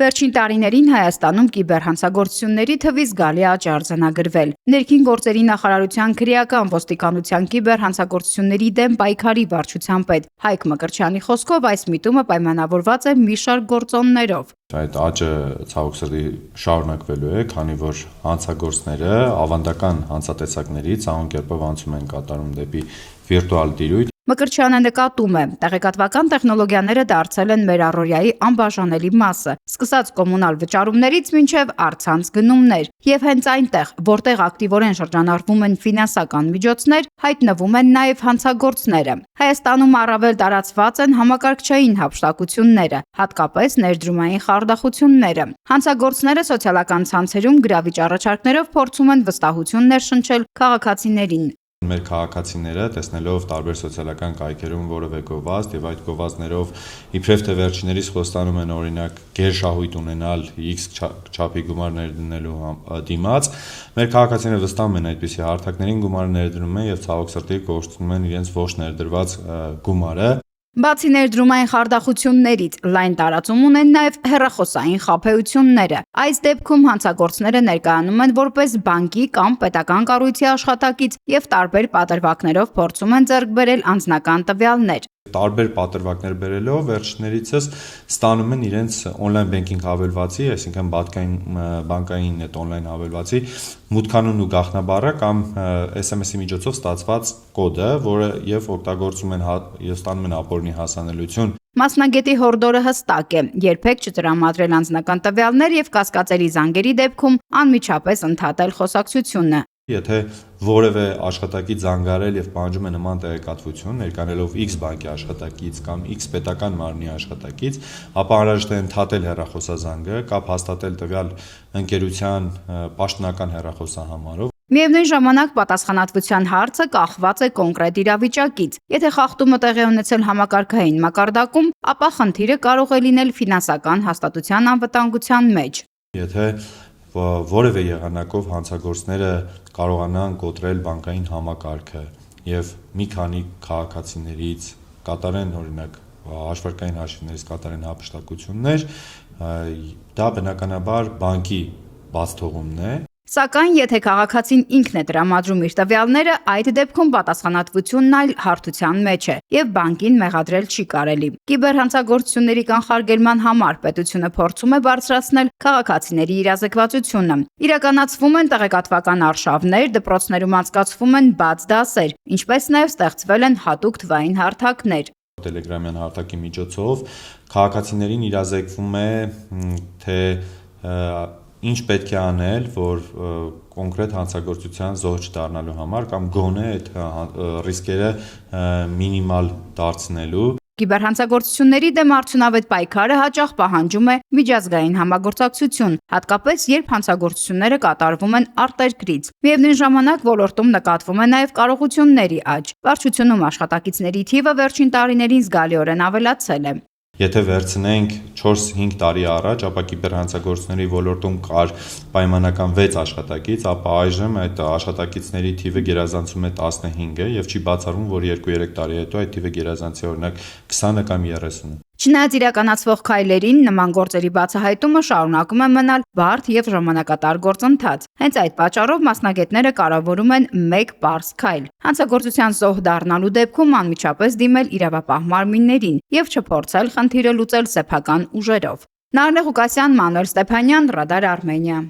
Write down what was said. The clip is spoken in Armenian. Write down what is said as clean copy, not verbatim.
Վերջին տարիներին Հայաստանում կիբերհանցագործությունների թվի զգալի աճ է արձանագրվել։ Ներքին գործերի նախարարության քրեական ոստիկանության կիբերհանցագործությունների դեմ պայքարի վարչության պետ Հայկ Մկրտչյանի խոսքով այս միտումը պայմանավորված է մի շարք գործոններով։ Այդ աճը ցավոք սրտի շարունակվելու է, քանի որ հանցագործները ավանդական հանցատեսակներից անկերպով անցում են կատարում դեպի վիրտուալ տիրույթ։ Մկրտչյանը նկատում է, տեղեկատվական տեխնոլոգիաները դարձել են մեր առօրյայի անբաժանելի մասը, սկսած կոմունալ վճարումներից մինչև առցանց գնումներ, եւ հենց այնտեղ, որտեղ ակտիվորեն շրջանառվում են ֆինանսական միջոցներ, հայտնվում են նաեւ հանցագործները։ Հայաստանում առավել տարածված են համակարգչային հափշտակությունները, հատկապես ներդրումային խարդախությունները։ Հանցագործները սոցիալական ցանցերում գրավիչ առաջարկներով փորձում են վստահություն ներշնչել քաղաքացիներին։ Մեր քաղաքացիները տեսնելով տարբեր սոցիալական կայքերում որևէ գովազդ եւ այդ գովազդներով իբրև թե վերջիներիս խոստանում են օրինակ գերշահույթ ունենալ X չափի գումար ներդնելու դիմաց, մեր քաղաքացիները վստահում են այդպիսի հարթակներին, գումարը ներդնում են եւ ցավոք սրտի կորցնում են իրենց ոչ ներդրված գումարը։ Բացի ներդրումային խարդախություններից, լայն տարածում ունեն նաև հեռախոսային խաբեությունները։ Այս դեպքում հանցագործները ներկայանում են որպես բանկի կամ պետական կառույցի աշխատակից եւ տարբեր պատրվակներով փորձում են ձեռք բերել անձնական տվյալներ։ Տարբեր պատրվակներ բերելով վերջներիցս ստանում են իրենց on-line banking հավելվածի, այսինքն բանկային այդ on-line հավելվածի մուտքանուն ու գաղտնաբառը կամ SMS-ի միջոցով ստացված կոդը, որը եւ օգտագործում են եւ ստանում են ապօրինի հասանելիություն։ Մասնագետի հորդորը հստակ է՝ երբեք չտրամադրել անձնական տվյալներ եւ կասկածելի զանգերի դեպքում անմիջապես ընդհատել խոսակցությունը։ Եթե որևէ աշխատակից զանգարել եւ պահանջում է նման տեղեկատվություն, ներկանելով X բանկի աշխատակից կամ X պետական մարմնի աշխատակից, ապա անհրաժեշտ է ընդհատել հեռախոսազանգը, կապ հաստատել տվյալ ընկերության պաշտոնական հեռախոսահամարով։ Միևնույն ժամանակ պատասխանատվության հարցը կախված է կոնկրետ իրավիճակից։ Եթե խախտումը տեղի ունեցել համակարգային մակարդակում, ապա խնդիրը կարող է լինել ֆինանսական հաստատության անվտանգության մեջ։ Եթե որևէ եղանակով հանցագործները կարողանան կոտրել բանկային համակարգը եւ մի քանի քաղաքացիներից կատարեն օրինակ հաշվարկային հաշիվներից կատարեն հափշտակություններ, դա բնականաբար բանկի բաց թողումն է։ Սակայն եթե քաղաքացին ինքն է տրամադրում իր տվյալները, այդ դեպքում պատասխանատվությունն այլ հարթության մեջ է եւ բանկին մեղադրել չի կարելի։ Կիբերհանցագործությունների կանխարգելման համար պետությունը փորձում է բարձրացնել քաղաքացիների իրազեկվածությունը։ Իրականացվում են տեղեկատվական արշավներ, դպրոցներում անցկացվում են բաց դասեր, ինչպես նաեւ ստեղծվել են հատուկ թվային հարթակներ։ Տելեգրամյան հարթակի միջոցով քաղաքացիներին իրազեկվում է, թե ինչ պետք է անել, որ կոնկրետ հանցագործության զոհ չդառնալու համար կամ գոնե այդ ռիսկերը մինիմալ դարձնելու։ Կիբերհանցագործությունների դեմ արդյունավետ պայքարը հաճախ պահանջում է միջազգային համագործակցություն, հատկապես երբ հանցագործությունները կատարվում են արտերկրից։ Միևնույն ժամանակ ոլորտում նկատվում է նաև կարողությունների աճ։ Վարչությունում աշխատակիցների թիվը վերջին տարիներին զգալիորեն ավելացել է։ Եթե վերցնենք 4-5 տարի առաջ, ապա կիբերհանցագործությունների ոլորտում կար պայմանական 6 աշխատակից, ապա այժմ այդ աշխատակիցների թիվը գերազանցում է 15-ը եւ չի բացառվում, որ 2-3 տարի հետո այդ թիվը գերազանցի օրինակ 20 կամ 30-ը։ Չնայած իրականացվող քայլերին, նման գործերի բացահայտումը շարունակում է մնալ բարդ եւ ժամանակատար գործընթաց։ Հենց այդ պատճառով մասնագետները կարևորում են մեկ պարզ քայլ՝ հանցագործության զոհ դառնալու դեպքում անմիջապես դիմել իրավապահ մարմիններին եւ չփորձել խնդիրը լուծել սեփական ուժերով։ Նարնե Ղուկասյան, Մանուել Ստեփանյան, Ռադար Արմենիա։